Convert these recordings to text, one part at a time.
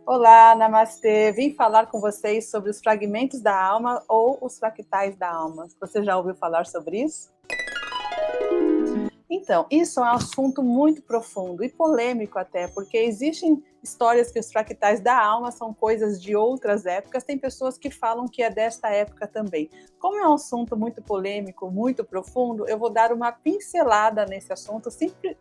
Olá, namastê. Vim falar com vocês sobre os fragmentos da alma ou os fractais da alma. Você já ouviu falar sobre isso? Então, isso é um assunto muito profundo e polêmico até, porque existem histórias que os fractais da alma são coisas de outras épocas, tem pessoas que falam que é desta época também. Como é um assunto muito polêmico, muito profundo, eu vou dar uma pincelada nesse assunto,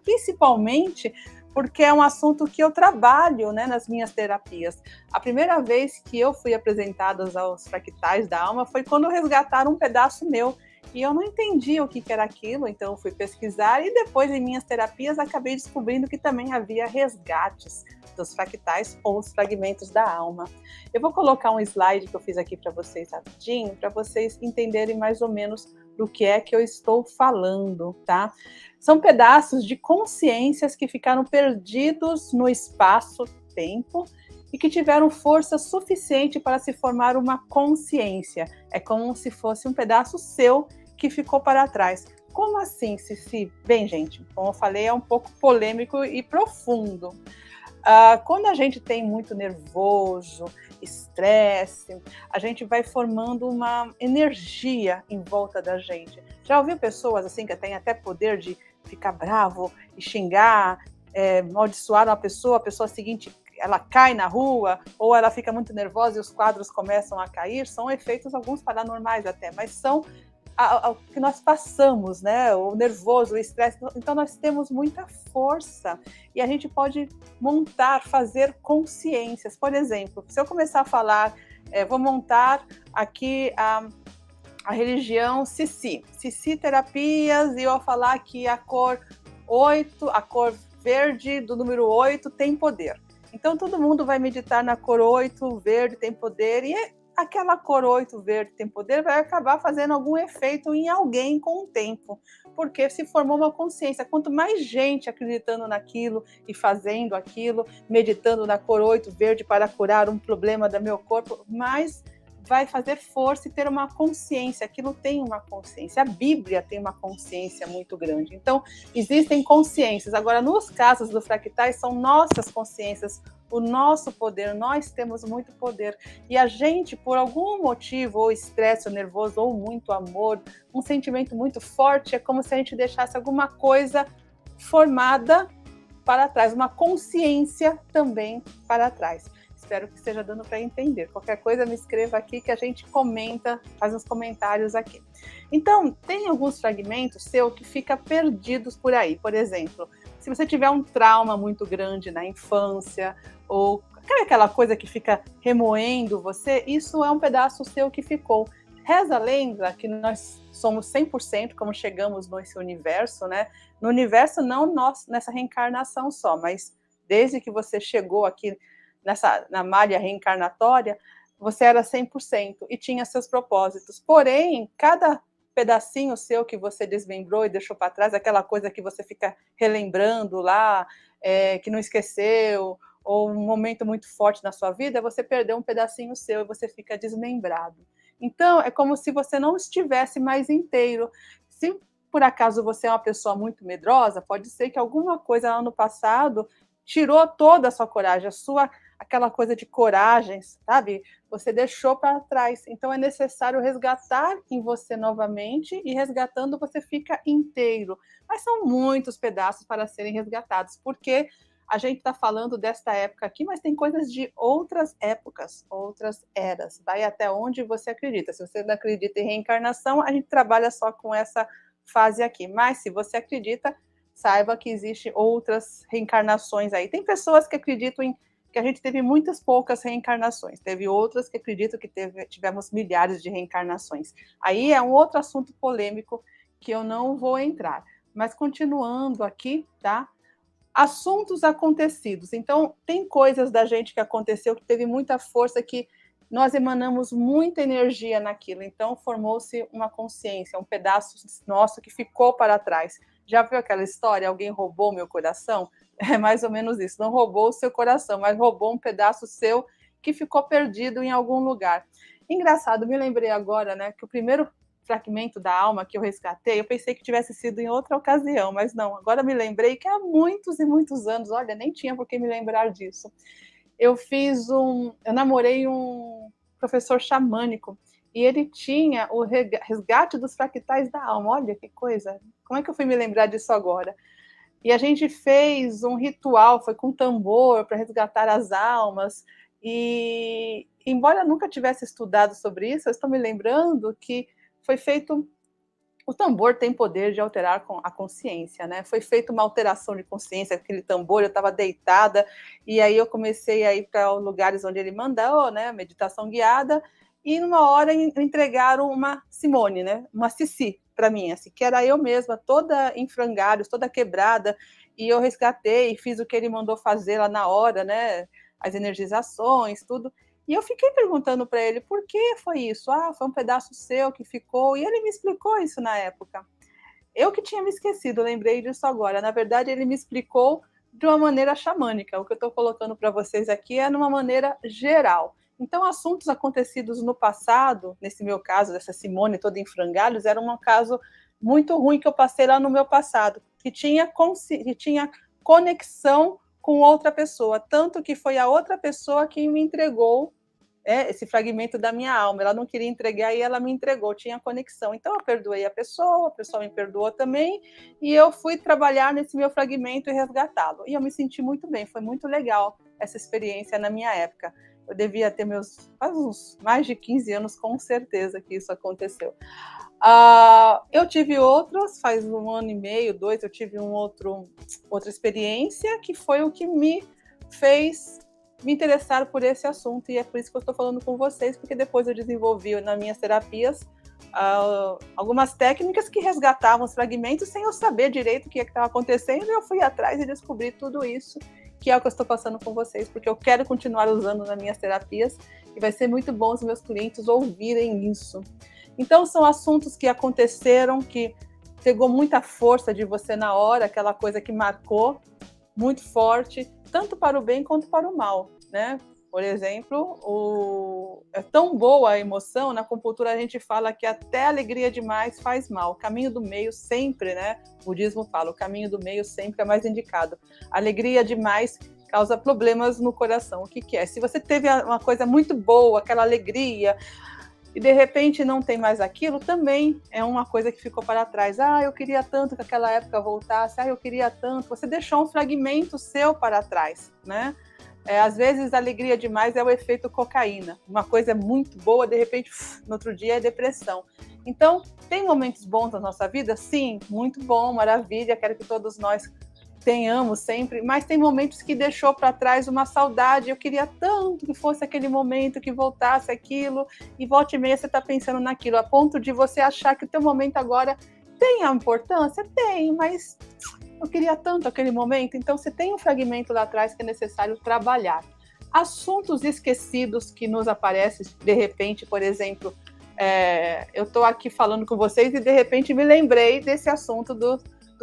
principalmente porque é um assunto que eu trabalho, né, nas minhas terapias. A primeira vez que eu fui apresentada aos fractais da alma foi quando resgataram um pedaço meu, e eu não entendi o que era aquilo, então eu fui pesquisar e depois em minhas terapias acabei descobrindo que também havia resgates dos fractais ou os fragmentos da alma. Eu vou colocar um slide que eu fiz aqui para vocês rapidinho, para vocês entenderem mais ou menos do que é que eu estou falando, tá? São pedaços de consciências que ficaram perdidos no espaço-tempo e que tiveram força suficiente para se formar uma consciência. É como se fosse um pedaço seu que ficou para trás. Como assim, Cici? Bem, gente, como eu falei, é um pouco polêmico e profundo. Quando a gente tem muito nervoso, estresse, a gente vai formando uma energia em volta da gente. Já ouviu pessoas assim que têm até poder de ficar bravo e xingar, amaldiçoar uma pessoa, a pessoa seguinte ela cai na rua, ou ela fica muito nervosa e os quadros começam a cair? São efeitos, alguns paranormais até, mas são o que nós passamos, né? O nervoso, o estresse. Então nós temos muita força e a gente pode montar, fazer consciências. Por exemplo, se eu começar a falar, vou montar aqui a religião Cici Terapias, e eu vou falar que a cor 8, a cor verde do número 8 tem poder. Então, todo mundo vai meditar na cor 8, verde tem poder, e aquela cor 8, verde tem poder, vai acabar fazendo algum efeito em alguém com o tempo, porque se formou uma consciência. Quanto mais gente acreditando naquilo e fazendo aquilo, meditando na cor 8, verde para curar um problema do meu corpo, mais vai fazer força e ter uma consciência. Aquilo tem uma consciência. A Bíblia tem uma consciência muito grande. Então, existem consciências. Agora, nos casos dos fractais, são nossas consciências, o nosso poder. Nós temos muito poder. E a gente, por algum motivo, ou estresse, ou nervoso, ou muito amor, um sentimento muito forte, é como se a gente deixasse alguma coisa formada para trás, uma consciência também para trás. Espero que esteja dando para entender. Qualquer coisa me escreva aqui que a gente comenta, faz uns comentários aqui. Então, tem alguns fragmentos seu que ficam perdidos por aí. Por exemplo, se você tiver um trauma muito grande na infância, ou aquela coisa que fica remoendo você, isso é um pedaço seu que ficou. Reza a lenda que nós somos 100% como chegamos nesse universo, né? No universo, não nós, nessa reencarnação só, mas desde que você chegou aqui na malha reencarnatória, você era 100% e tinha seus propósitos. Porém, cada pedacinho seu que você desmembrou e deixou para trás, aquela coisa que você fica relembrando lá, que não esqueceu, ou um momento muito forte na sua vida, você perdeu um pedacinho seu e você fica desmembrado. Então, é como se você não estivesse mais inteiro. Se por acaso você é uma pessoa muito medrosa, pode ser que alguma coisa lá no passado tirou toda a sua coragem, aquela coisa de coragem, sabe? Você deixou para trás. Então é necessário resgatar em você novamente, e resgatando você fica inteiro. Mas são muitos pedaços para serem resgatados, porque a gente está falando desta época aqui, mas tem coisas de outras épocas, outras eras. Vai até onde você acredita. Se você não acredita em reencarnação, a gente trabalha só com essa fase aqui. Mas se você acredita, saiba que existem outras reencarnações aí. Tem pessoas que acreditam que a gente teve muitas poucas reencarnações. Teve outras que acreditam que tivemos milhares de reencarnações. Aí é um outro assunto polêmico que eu não vou entrar. Mas continuando aqui, tá? Assuntos acontecidos. Então, tem coisas da gente que aconteceu que teve muita força, que nós emanamos muita energia naquilo. Então, formou-se uma consciência, um pedaço nosso que ficou para trás. Já viu aquela história? Alguém roubou meu coração? É mais ou menos isso. Não roubou o seu coração, mas roubou um pedaço seu que ficou perdido em algum lugar. Engraçado, me lembrei agora, né, que o primeiro fragmento da alma que eu resgatei, eu pensei que tivesse sido em outra ocasião, mas não. Agora me lembrei que há muitos e muitos anos, olha, nem tinha por que me lembrar disso. eu namorei um professor xamânico, e ele tinha o resgate dos fractais da alma. Olha que coisa, como é que eu fui me lembrar disso agora? E a gente fez um ritual, foi com tambor, para resgatar as almas, e embora eu nunca tivesse estudado sobre isso, eu estou me lembrando que foi feito. O tambor tem poder de alterar a consciência, né? Foi feita uma alteração de consciência, aquele tambor, eu estava deitada, e aí eu comecei a ir para lugares onde ele mandou, né? Meditação guiada, e numa hora entregaram uma Simone, né? Uma Cici para mim, assim, que era eu mesma, toda em frangalhos, toda quebrada, e eu resgatei, fiz o que ele mandou fazer lá na hora, né? As energizações, tudo. E eu fiquei perguntando para ele por que foi isso. Ah, foi um pedaço seu que ficou. E ele me explicou isso na época. Eu que tinha me esquecido, lembrei disso agora. Na verdade, ele me explicou de uma maneira xamânica. O que eu estou colocando para vocês aqui é de uma maneira geral. Então, assuntos acontecidos no passado, nesse meu caso, dessa Simone toda em frangalhos, era um caso muito ruim que eu passei lá no meu passado, que tinha conexão com outra pessoa, tanto que foi a outra pessoa que me entregou esse fragmento da minha alma. Ela não queria entregar e ela me entregou, tinha conexão. Então eu perdoei a pessoa me perdoou também, e eu fui trabalhar nesse meu fragmento e resgatá-lo. E eu me senti muito bem, foi muito legal essa experiência na minha época. Eu devia ter quase uns mais de 15 anos, com certeza que isso aconteceu. Eu tive outros, faz 1 ano e meio, 2, eu tive outra experiência que foi o que me fez me interessar por esse assunto, e é por isso que eu estou falando com vocês, porque depois eu desenvolvi nas minhas terapias algumas técnicas que resgatavam os fragmentos sem eu saber direito o que estava acontecendo, e eu fui atrás e descobri tudo isso, que é o que eu estou passando com vocês, porque eu quero continuar usando nas minhas terapias, e vai ser muito bom os meus clientes ouvirem isso. Então, são assuntos que aconteceram, que pegou muita força de você na hora, aquela coisa que marcou muito forte, tanto para o bem quanto para o mal, né? Por exemplo, é tão boa a emoção, na acupuntura a gente fala que até alegria demais faz mal. O caminho do meio sempre, né? O budismo fala, o caminho do meio sempre é mais indicado. Alegria demais causa problemas no coração. O que que é? Se você teve uma coisa muito boa, aquela alegria, e de repente não tem mais aquilo, também é uma coisa que ficou para trás. Ah, eu queria tanto que aquela época voltasse, eu queria tanto. Você deixou um fragmento seu para trás, né? Às vezes, a alegria demais é o efeito cocaína. Uma coisa muito boa, de repente, no outro dia é depressão. Então, tem momentos bons na nossa vida? Sim, muito bom, maravilha, quero que todos nós tenhamos sempre, mas tem momentos que deixou para trás uma saudade. Eu queria tanto que fosse aquele momento, que voltasse aquilo, e volta e meia você está pensando naquilo, a ponto de você achar que o teu momento agora tem a importância? Tem, mas eu queria tanto aquele momento. Então você tem um fragmento lá atrás que é necessário trabalhar. Assuntos esquecidos que nos aparecem de repente, por exemplo, eu estou aqui falando com vocês e de repente me lembrei desse assunto do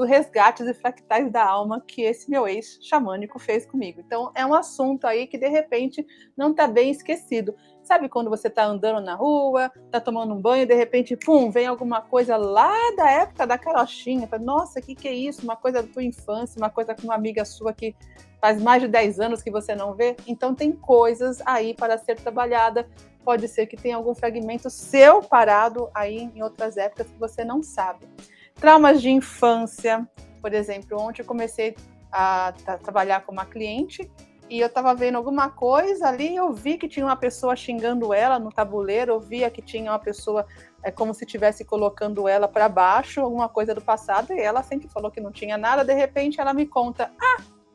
resgate de fractais da alma que esse meu ex-xamânico fez comigo. Então, é um assunto aí que, de repente, não está bem esquecido. Sabe quando você está andando na rua, está tomando um banho, e de repente, pum, vem alguma coisa lá da época da carochinha. Nossa, o que é isso? Uma coisa da tua infância, uma coisa com uma amiga sua que faz mais de 10 anos que você não vê. Então, tem coisas aí para ser trabalhada. Pode ser que tenha algum fragmento seu parado aí em outras épocas que você não sabe. Traumas de infância, por exemplo, ontem eu comecei a trabalhar com uma cliente e eu estava vendo alguma coisa ali, eu vi que tinha uma pessoa xingando ela no tabuleiro, eu via que tinha uma pessoa como se estivesse colocando ela para baixo, alguma coisa do passado, e ela sempre falou que não tinha nada. De repente ela me conta,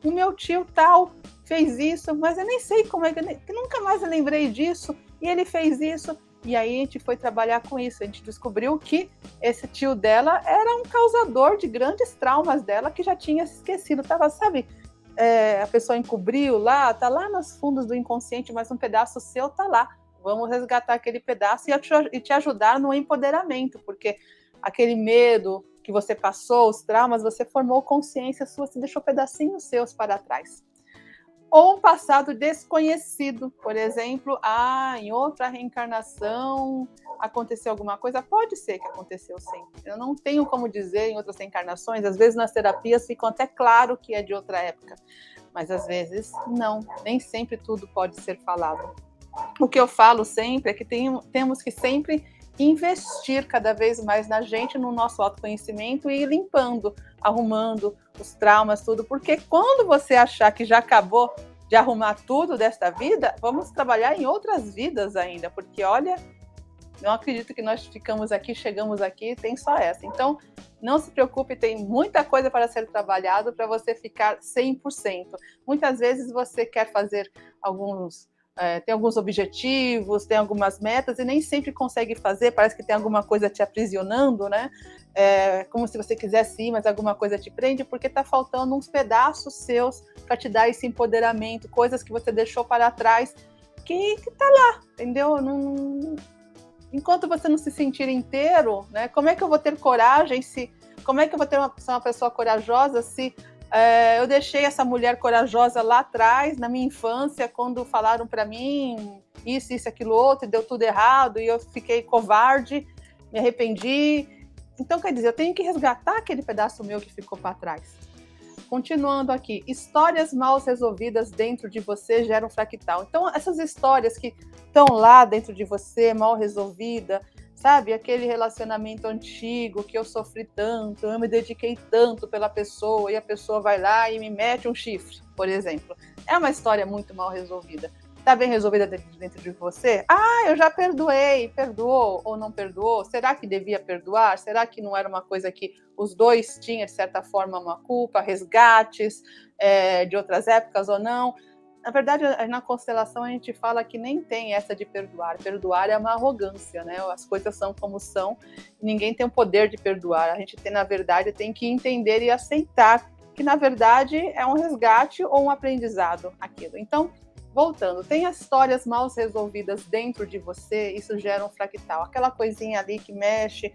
o meu tio tal fez isso, mas eu nem sei como é que nunca mais eu lembrei disso, e ele fez isso. E aí a gente foi trabalhar com isso, a gente descobriu que esse tio dela era um causador de grandes traumas dela, que já tinha se esquecido, sabe, a pessoa encobriu lá, tá lá nos fundos do inconsciente, mas um pedaço seu tá lá, vamos resgatar aquele pedaço e te ajudar no empoderamento, porque aquele medo que você passou, os traumas, você formou consciência sua, você deixou pedacinhos seus para trás. Ou um passado desconhecido, por exemplo, em outra reencarnação aconteceu alguma coisa, pode ser que aconteceu sim. Eu não tenho como dizer em outras reencarnações, às vezes nas terapias ficam até claro que é de outra época. mas às vezes não, nem sempre tudo pode ser falado. O que eu falo sempre é que temos que sempre investir cada vez mais na gente, no nosso autoconhecimento e ir limpando, arrumando os traumas, tudo, porque quando você achar que já acabou de arrumar tudo desta vida, vamos trabalhar em outras vidas ainda, porque olha, não acredito que nós ficamos aqui, chegamos aqui, tem só essa. Então, não se preocupe, tem muita coisa para ser trabalhado para você ficar 100%. Muitas vezes você quer fazer tem alguns objetivos, tem algumas metas e nem sempre consegue fazer, parece que tem alguma coisa te aprisionando, né? Como se você quisesse ir, mas alguma coisa te prende, porque está faltando uns pedaços seus para te dar esse empoderamento, coisas que você deixou para trás, que está lá, entendeu? Enquanto você não se sentir inteiro, né? Como é que eu vou ter coragem como é que eu vou ser uma pessoa corajosa se eu deixei essa mulher corajosa lá atrás, na minha infância, quando falaram para mim isso, aquilo, outro, e deu tudo errado, e eu fiquei covarde, me arrependi. Então, quer dizer, eu tenho que resgatar aquele pedaço meu que ficou para trás. Continuando aqui, histórias mal resolvidas dentro de você geram fractal. Então, essas histórias que estão lá dentro de você, mal resolvida, sabe? Aquele relacionamento antigo que eu sofri tanto, eu me dediquei tanto pela pessoa e a pessoa vai lá e me mete um chifre, por exemplo. É uma história muito mal resolvida. Está bem resolvida dentro de você? Eu já perdoei. Perdoou ou não perdoou? Será que devia perdoar? Será que não era uma coisa que os dois tinham, de certa forma, uma culpa, resgates de outras épocas ou não? Na verdade, na constelação a gente fala que nem tem essa de perdoar. Perdoar é uma arrogância, né? As coisas são como são, ninguém tem o poder de perdoar. A gente tem, na verdade, tem que entender e aceitar que, na verdade, é um resgate ou um aprendizado aquilo. Então, voltando, tem as histórias mal resolvidas dentro de você, isso gera um fractal. Aquela coisinha ali que mexe,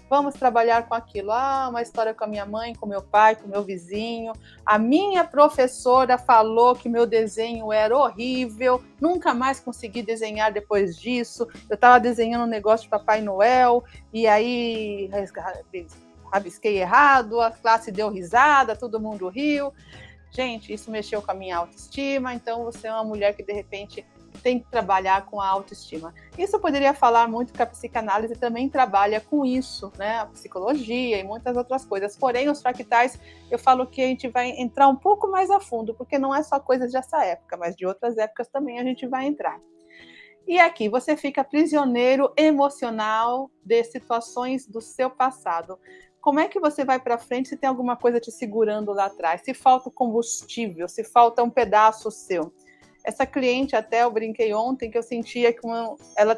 vamos trabalhar com aquilo. Uma história com a minha mãe, com meu pai, com meu vizinho. A minha professora falou que meu desenho era horrível, nunca mais consegui desenhar depois disso. Eu estava desenhando um negócio de Papai Noel, e aí rabisquei errado, a classe deu risada, todo mundo riu. Gente, isso mexeu com a minha autoestima, então você é uma mulher que, de repente, tem que trabalhar com a autoestima. Isso eu poderia falar muito que a psicanálise também trabalha com isso, né? A psicologia e muitas outras coisas. Porém, os fractais, eu falo que a gente vai entrar um pouco mais a fundo, porque não é só coisas dessa época, mas de outras épocas também a gente vai entrar. E aqui, você fica prisioneiro emocional de situações do seu passado. Como é que você vai para frente se tem alguma coisa te segurando lá atrás? Se falta combustível, se falta um pedaço seu. Essa cliente, até eu brinquei ontem, que eu sentia que ela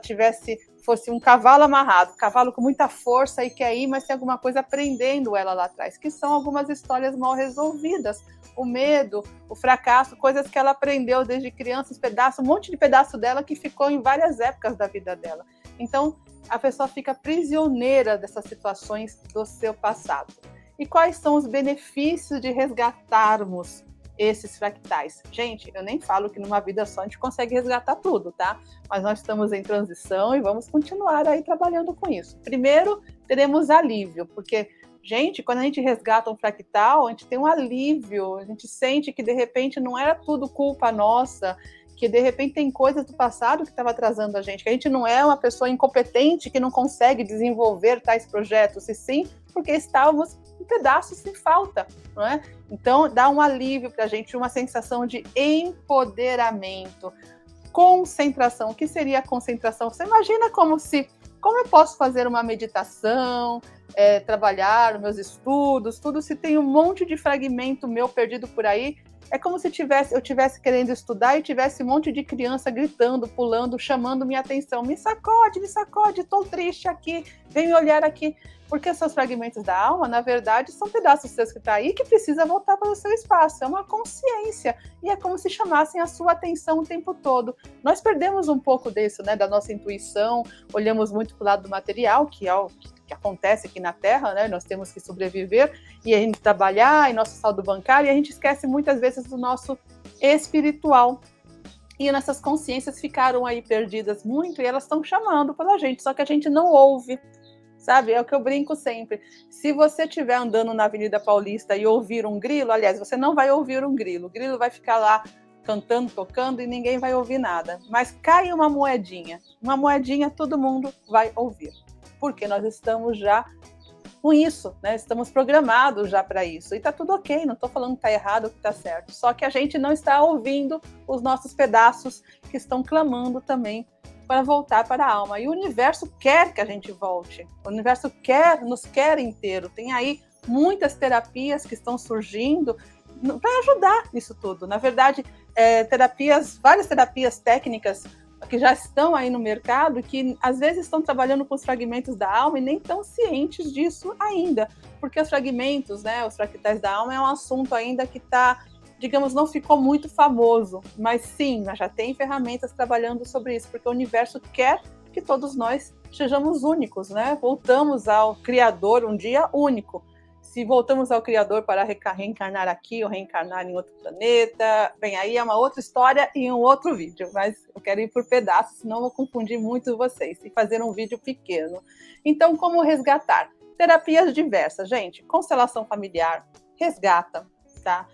fosse um cavalo amarrado, cavalo com muita força e quer ir, mas tem alguma coisa prendendo ela lá atrás, que são algumas histórias mal resolvidas. O medo, o fracasso, coisas que ela aprendeu desde criança, um monte de pedaço dela que ficou em várias épocas da vida dela. Então, a pessoa fica prisioneira dessas situações do seu passado. E quais são os benefícios de resgatarmos esses fractais? Gente, eu nem falo que numa vida só a gente consegue resgatar tudo, tá? Mas nós estamos em transição e vamos continuar aí trabalhando com isso. Primeiro, teremos alívio, porque, gente, quando a gente resgata um fractal, a gente tem um alívio, a gente sente que, de repente, não era tudo culpa nossa, que de repente tem coisas do passado que estava atrasando a gente, que a gente não é uma pessoa incompetente que não consegue desenvolver tais projetos, e sim porque estávamos em pedaços sem falta, não é? Então dá um alívio para a gente, uma sensação de empoderamento. Concentração. O que seria a concentração? Você imagina como eu posso fazer uma meditação, trabalhar os meus estudos, tudo, se tem um monte de fragmento meu perdido por aí. É como se eu tivesse querendo estudar e tivesse um monte de criança gritando, pulando, chamando minha atenção. Me sacode, estou triste aqui, vem me olhar aqui. Porque esses fragmentos da alma, na verdade, são pedaços seus que estão aí que precisa voltar para o seu espaço. É uma consciência. E é como se chamassem a sua atenção o tempo todo. Nós perdemos um pouco disso, né, da nossa intuição, olhamos muito para o lado do material, que é o que acontece aqui na Terra, né? Nós temos que sobreviver e a gente trabalhar, e nosso saldo bancário, e a gente esquece muitas vezes do nosso espiritual. E nossas consciências ficaram aí perdidas muito e elas estão chamando pela gente, só que a gente não ouve. sabe? É o que eu brinco sempre. Se você estiver andando na Avenida Paulista e ouvir um grilo, aliás, você não vai ouvir um grilo. O grilo vai ficar lá cantando, tocando e ninguém vai ouvir nada. Mas cai uma moedinha todo mundo vai ouvir. Porque nós estamos já com isso, né? Estamos programados já para isso. E tá tudo ok, não estou falando que está errado ou que está certo. Só que a gente não está ouvindo os nossos pedaços que estão clamando também para voltar para a alma. E o universo quer que a gente volte. O universo nos quer inteiro. Tem aí muitas terapias que estão surgindo para ajudar nisso tudo. Na verdade, várias terapias técnicas que já estão aí no mercado, que às vezes estão trabalhando com os fragmentos da alma e nem estão cientes disso ainda, porque os fragmentos, né, os fractais da alma é um assunto ainda que está, digamos, não ficou muito famoso, mas sim, já tem ferramentas trabalhando sobre isso, porque o universo quer que todos nós sejamos únicos, né? Voltamos ao Criador um dia único. Se voltamos ao Criador para reencarnar aqui ou reencarnar em outro planeta, bem, aí é uma outra história e um outro vídeo, mas eu quero ir por pedaços, senão eu vou confundir muito vocês e fazer um vídeo pequeno. Então, como resgatar? Terapias diversas, gente. Constelação familiar, resgata, tá?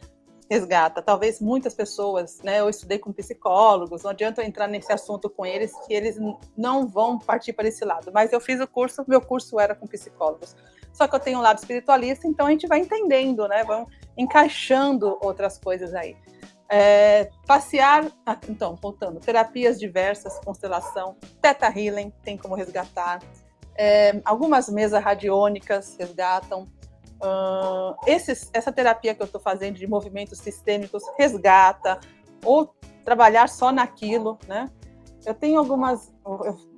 Resgata. Talvez muitas pessoas, né? Eu estudei com psicólogos, não adianta eu entrar nesse assunto com eles, que eles não vão partir para esse lado. Mas eu fiz o curso, meu curso era com psicólogos. Só que eu tenho um lado espiritualista, então a gente vai entendendo, né? Vão encaixando outras coisas aí. Passear, então, voltando, terapias diversas, constelação, Theta Healing, tem como resgatar. Algumas mesas radiônicas resgatam. Essa terapia que eu estou fazendo de movimentos sistêmicos resgata, ou trabalhar só naquilo, né? Eu tenho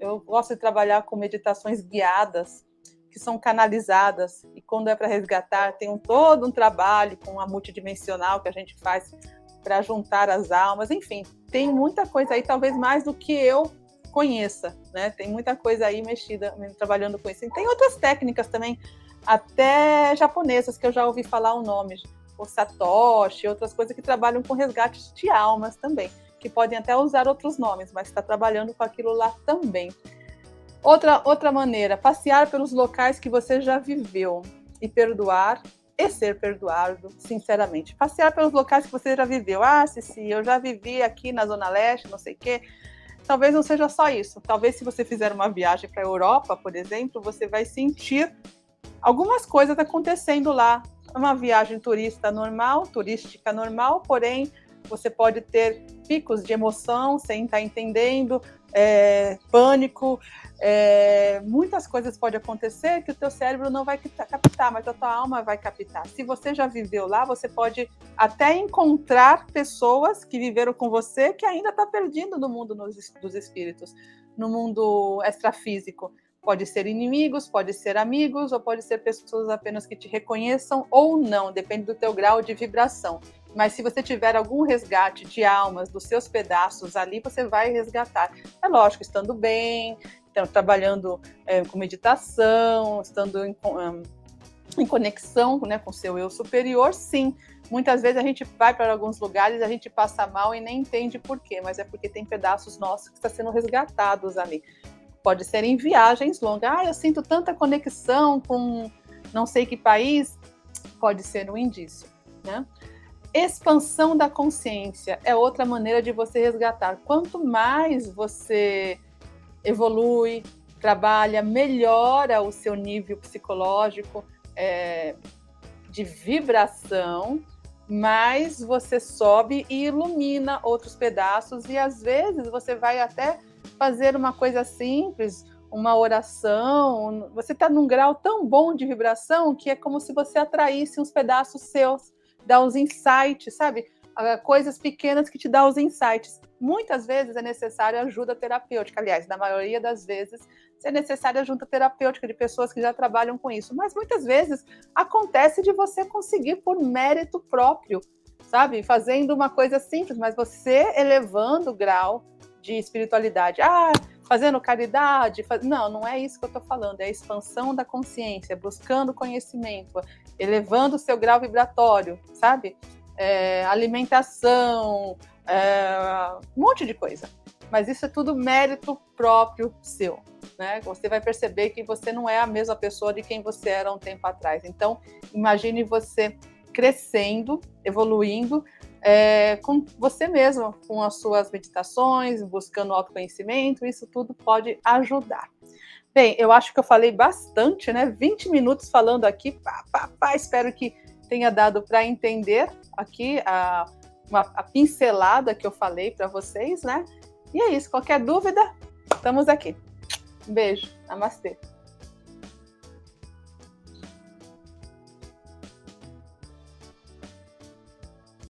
eu gosto de trabalhar com meditações guiadas, que são canalizadas, e quando é para resgatar, tem todo um trabalho com a multidimensional que a gente faz para juntar as almas, enfim, tem muita coisa aí, talvez mais do que eu conheça, né? Tem muita coisa aí mexida, trabalhando com isso. E tem outras técnicas também, até japonesas, que eu já ouvi falar o nome, o Satoshi, outras coisas que trabalham com resgates de almas também, que podem até usar outros nomes, mas está trabalhando com aquilo lá também. Outra maneira, passear pelos locais que você já viveu e perdoar e ser perdoado, sinceramente. Passear pelos locais que você já viveu. Cici, eu já vivi aqui na Zona Leste, não sei o quê. Talvez não seja só isso. Talvez se você fizer uma viagem para a Europa, por exemplo, você vai sentir algumas coisas acontecendo lá. Uma viagem turística normal, porém você pode ter picos de emoção sem estar entendendo, pânico, muitas coisas podem acontecer que o teu cérebro não vai captar, mas a tua alma vai captar. Se você já viveu lá, você pode até encontrar pessoas que viveram com você que ainda está perdido no mundo dos espíritos, no mundo extrafísico. Pode ser inimigos, pode ser amigos, ou pode ser pessoas apenas que te reconheçam ou não, depende do teu grau de vibração. Mas se você tiver algum resgate de almas dos seus pedaços ali, você vai resgatar. É lógico, estando bem, então, trabalhando com meditação, estando em conexão, né, com o seu eu superior, sim. Muitas vezes a gente vai para alguns lugares, a gente passa mal e nem entende por quê, mas é porque tem pedaços nossos que estão sendo resgatados ali. Pode ser em viagens longas. Eu sinto tanta conexão com não sei que país. Pode ser um indício, né? Expansão da consciência é outra maneira de você resgatar. Quanto mais você evolui, trabalha, melhora o seu nível psicológico de vibração, mais você sobe e ilumina outros pedaços, e às vezes você vai até fazer uma coisa simples, uma oração, você está num grau tão bom de vibração que é como se você atraísse uns pedaços seus, dá uns insights, sabe? Coisas pequenas que te dão os insights. Muitas vezes é necessária ajuda terapêutica, aliás, na maioria das vezes é necessária ajuda terapêutica de pessoas que já trabalham com isso, mas muitas vezes acontece de você conseguir por mérito próprio, sabe? Fazendo uma coisa simples, mas você elevando o grau de espiritualidade. Fazendo caridade. Não é isso que eu estou falando, é a expansão da consciência, buscando conhecimento, elevando o seu grau vibratório, sabe? Alimentação, um monte de coisa. mas isso é tudo mérito próprio seu, né? Você vai perceber que você não é a mesma pessoa de quem você era um tempo atrás. Então, imagine você crescendo, evoluindo, com você mesmo, com as suas meditações, buscando autoconhecimento, isso tudo pode ajudar. Bem, eu acho que eu falei bastante, né? 20 minutos falando aqui, espero que tenha dado para entender aqui a pincelada que eu falei para vocês, né? E é isso, qualquer dúvida, estamos aqui. Um beijo, namastê.